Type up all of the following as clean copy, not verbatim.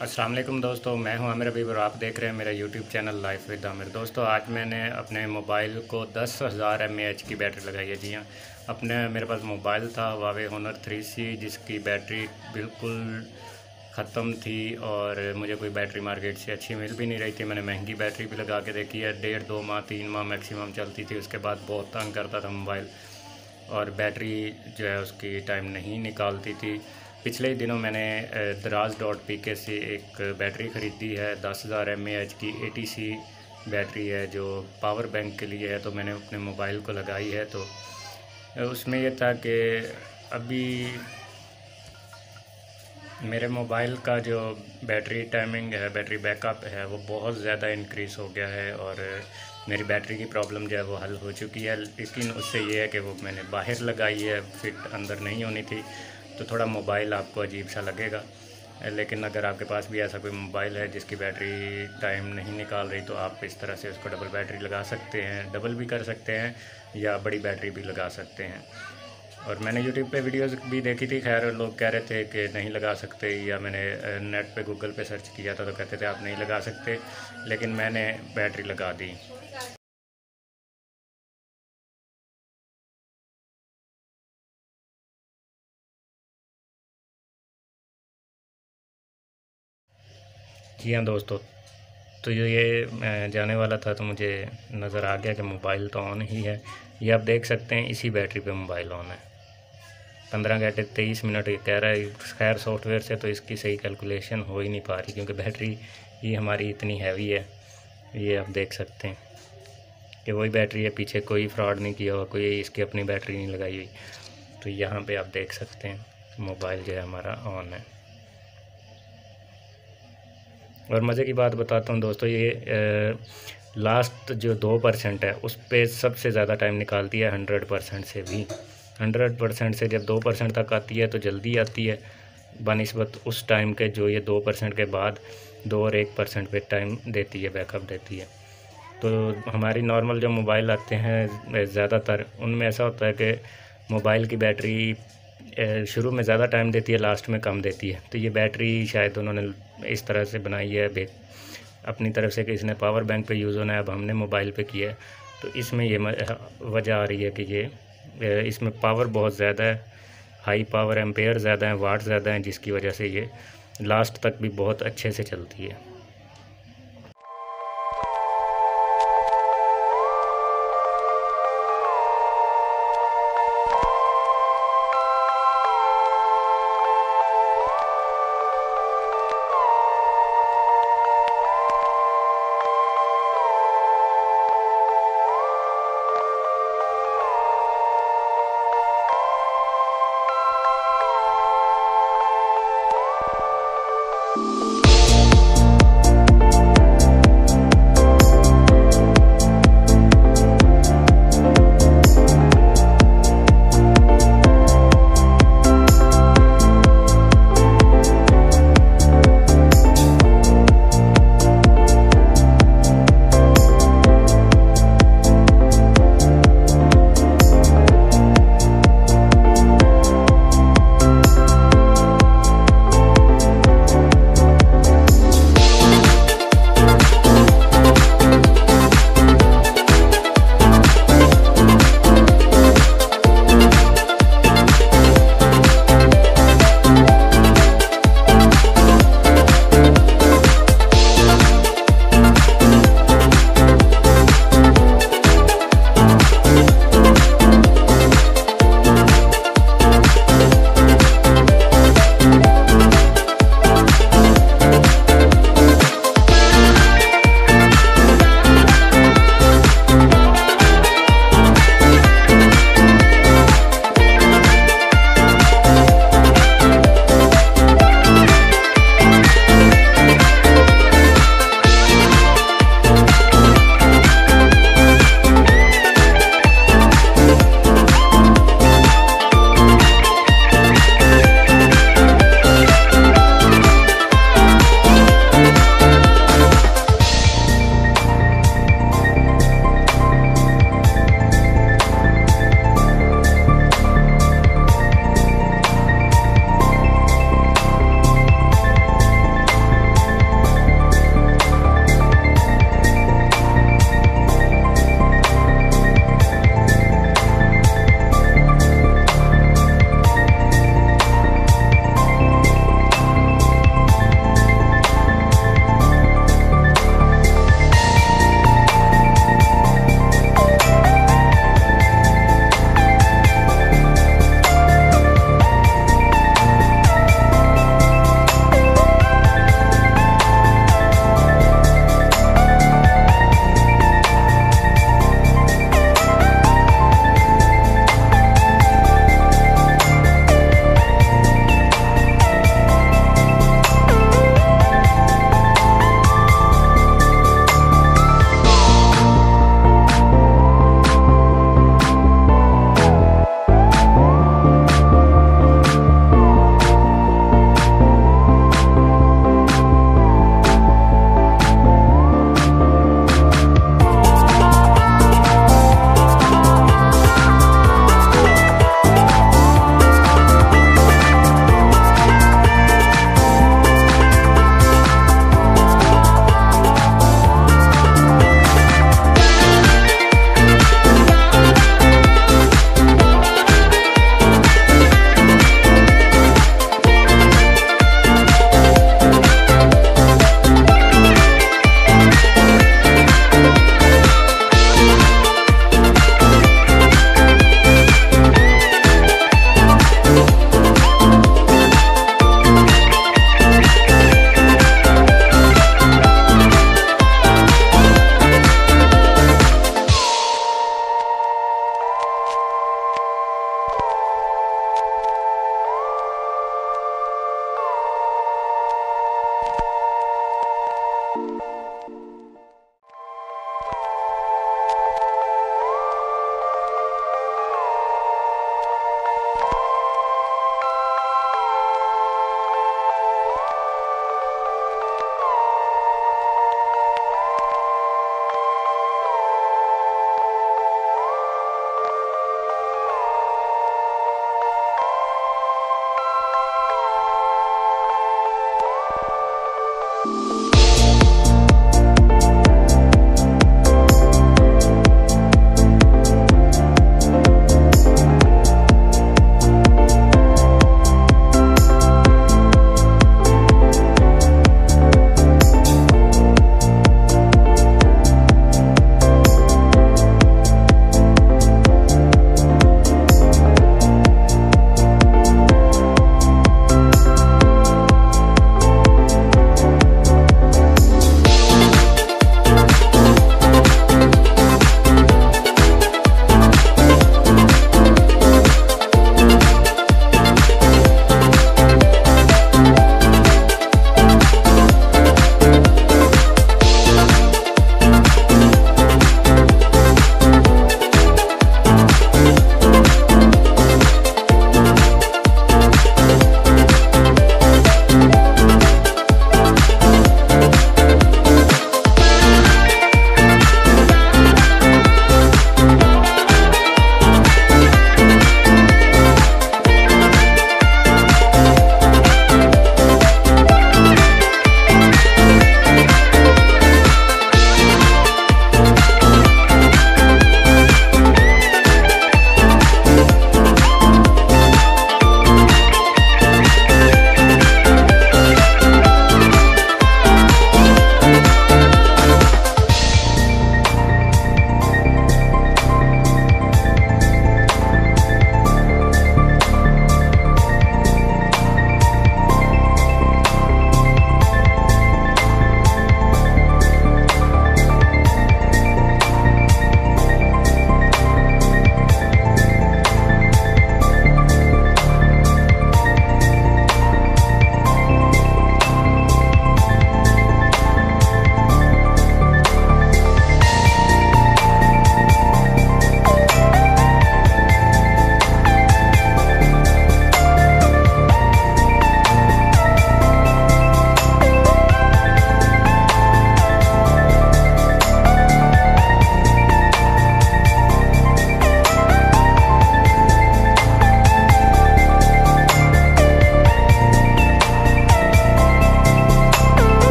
अस्सलाम वालेकुम दोस्तों, मैं हूं आमिर हबीब और आप देख रहे हैं मेरा YouTube channel life with Aamir. दोस्तों आज मैंने अपने मोबाइल को 10,000 mAh की बैटरी लगाई है। जी हाँ, मेरे पास मोबाइल था Huawei Honor 3C जिसकी बैटरी बिल्कुल ख़त्म थी और मुझे कोई बैटरी मार्केट से अच्छी मिल भी नहीं रही थी। मैंने महंगी बैटरी भी लगा के देखी है, 1.5-2 माह 3 माह मैक्सिमम चलती थी। उसके बाद बहुत तंग करता था मोबाइल और बैटरी जो है उसकी टाइम नहीं निकालती थी। पिछले ही दिनों मैंने दराज.pk से एक बैटरी ख़रीदी है 10,000 mAh की ATC बैटरी है जो पावर बैंक के लिए है। तो मैंने अपने मोबाइल को लगाई है। तो उसमें यह था कि अभी मेरे मोबाइल का जो बैटरी टाइमिंग है, बैटरी बैकअप है, वो बहुत ज़्यादा इंक्रीज़ हो गया है और मेरी बैटरी की प्रॉब्लम जो है वो हल हो चुकी है। लेकिन उससे ये है कि वो मैंने बाहर लगाई है, फिट अंदर नहीं होनी थी, तो थोड़ा मोबाइल आपको अजीब सा लगेगा। लेकिन अगर आपके पास भी ऐसा कोई मोबाइल है जिसकी बैटरी टाइम नहीं निकाल रही, तो आप इस तरह से उसको डबल बैटरी लगा सकते हैं, डबल भी कर सकते हैं या बड़ी बैटरी भी लगा सकते हैं। और मैंने यूट्यूब पे वीडियोस भी देखी थी, खैर लोग कह रहे थे कि नहीं लगा सकते, या मैंने नेट पे गूगल पे सर्च किया था तो कहते थे आप नहीं लगा सकते, लेकिन मैंने बैटरी लगा दी। जी हाँ दोस्तों, तो ये मैं जाने वाला था तो मुझे नज़र आ गया कि मोबाइल तो ऑन ही है। ये आप देख सकते हैं, इसी बैटरी पे मोबाइल ऑन है। 15 घंटे 23 मिनट ये कह रहा है। खैर सॉफ्टवेयर से तो इसकी सही कैलकुलेशन हो ही नहीं पा रही क्योंकि बैटरी ही हमारी इतनी हैवी है। ये आप देख सकते हैं कि वही बैटरी है, पीछे कोई फ्रॉड नहीं किया हुआ, कोई इसकी अपनी बैटरी नहीं लगाई हुई। तो यहाँ पे आप देख सकते हैं मोबाइल जो है हमारा ऑन है। और मज़े की बात बताता हूँ दोस्तों, ये लास्ट जो 2% है उस पर सबसे ज़्यादा टाइम निकालती है 100% से भी। 100% से जब 2% तक आती है तो जल्दी आती है बनिस्बत उस टाइम के जो ये 2% के बाद 2 और 1% पे टाइम देती है, बैकअप देती है। तो हमारी नॉर्मल जो मोबाइल आते हैं ज़्यादातर उनमें ऐसा होता है कि मोबाइल की बैटरी शुरू में ज़्यादा टाइम देती है, लास्ट में कम देती है। तो ये बैटरी शायद उन्होंने इस तरह से बनाई है अपनी तरफ से कि इसने पावर बैंक पे यूज़ होना है, अब हमने मोबाइल पे किया है। तो इसमें ये वजह आ रही है कि ये इसमें पावर बहुत ज़्यादा है, हाई पावर एम्पेयर ज़्यादा है, वाट ज़्यादा है, जिसकी वजह से ये लास्ट तक भी बहुत अच्छे से चलती है।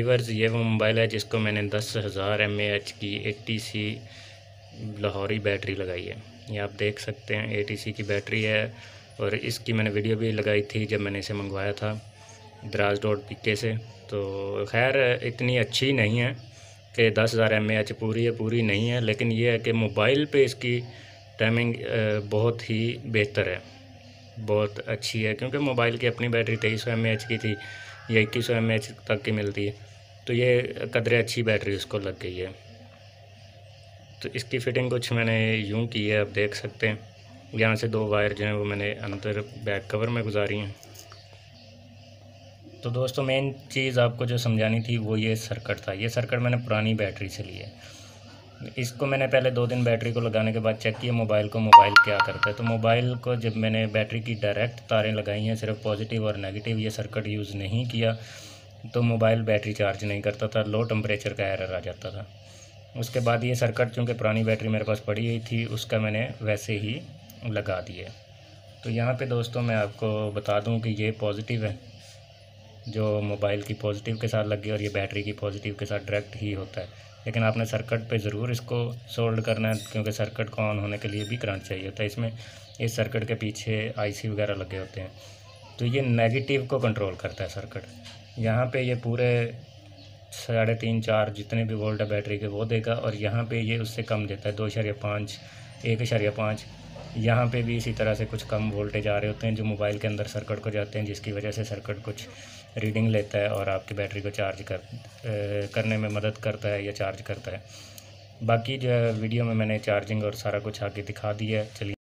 वीवर्स, ये वो मोबाइल है जिसको मैंने 10,000 mAh की ATC लाहौरी बैटरी लगाई है। ये आप देख सकते हैं ATC की बैटरी है, और इसकी मैंने वीडियो भी लगाई थी जब मैंने इसे मंगवाया था Draz.pk से। तो खैर इतनी अच्छी नहीं है कि 10,000 mAh पूरी नहीं है, लेकिन ये है कि मोबाइल पे इसकी टाइमिंग बहुत ही बेहतर है, बहुत अच्छी है, क्योंकि मोबाइल की अपनी बैटरी 2300 mAh की थी, ये 2100 mAh तक की मिलती है, तो ये कदरे अच्छी बैटरी उसको लग गई है। तो इसकी फ़िटिंग कुछ मैंने यूँ की है, आप देख सकते हैं। यहाँ से 2 वायर जो हैं वो मैंने अंदर बैक कवर में गुजारी हैं। तो दोस्तों मेन चीज़ आपको जो समझानी थी वो ये सर्किट था। ये सर्किट मैंने पुरानी बैटरी से ली है। इसको मैंने पहले 2 दिन बैटरी को लगाने के बाद चेक किया मोबाइल क्या करता है। तो मोबाइल को जब मैंने बैटरी की डायरेक्ट तारें लगाई हैं, सिर्फ पॉजिटिव और नेगेटिव, ये सर्किट यूज़ नहीं किया, तो मोबाइल बैटरी चार्ज नहीं करता था, लो टेम्परेचर का एरर आ जाता था। उसके बाद ये सर्किट चूँकि पुरानी बैटरी मेरे पास पड़ी हुई थी, उसका मैंने वैसे ही लगा दिए। तो यहाँ पे दोस्तों मैं आपको बता दूँ कि ये पॉजिटिव है, जो मोबाइल की पॉजिटिव के साथ लगी, और ये बैटरी की पॉजिटिव के साथ डायरेक्ट ही होता है। लेकिन आपने सर्किट पे ज़रूर इसको सोल्ड करना है, क्योंकि सर्किट को ऑन होने के लिए भी करंट चाहिए होता है। इसमें इस सर्किट के पीछे IC वगैरह लगे होते हैं, तो ये नेगेटिव को कंट्रोल करता है सर्किट। यहाँ पे ये पूरे 3.5-4 जितने भी वोल्ट है बैटरी के वो देगा, और यहाँ पे ये उससे कम देता है, 2.5 1.5। यहाँ पे भी इसी तरह से कुछ कम वोल्टेज आ रहे होते हैं जो मोबाइल के अंदर सर्किट को जाते हैं, जिसकी वजह से सर्किट कुछ रीडिंग लेता है और आपकी बैटरी को चार्ज करने में मदद करता है या चार्ज करता है। बाकी जो है वीडियो में मैंने चार्जिंग और सारा कुछ आगे दिखा दिया है। चलिए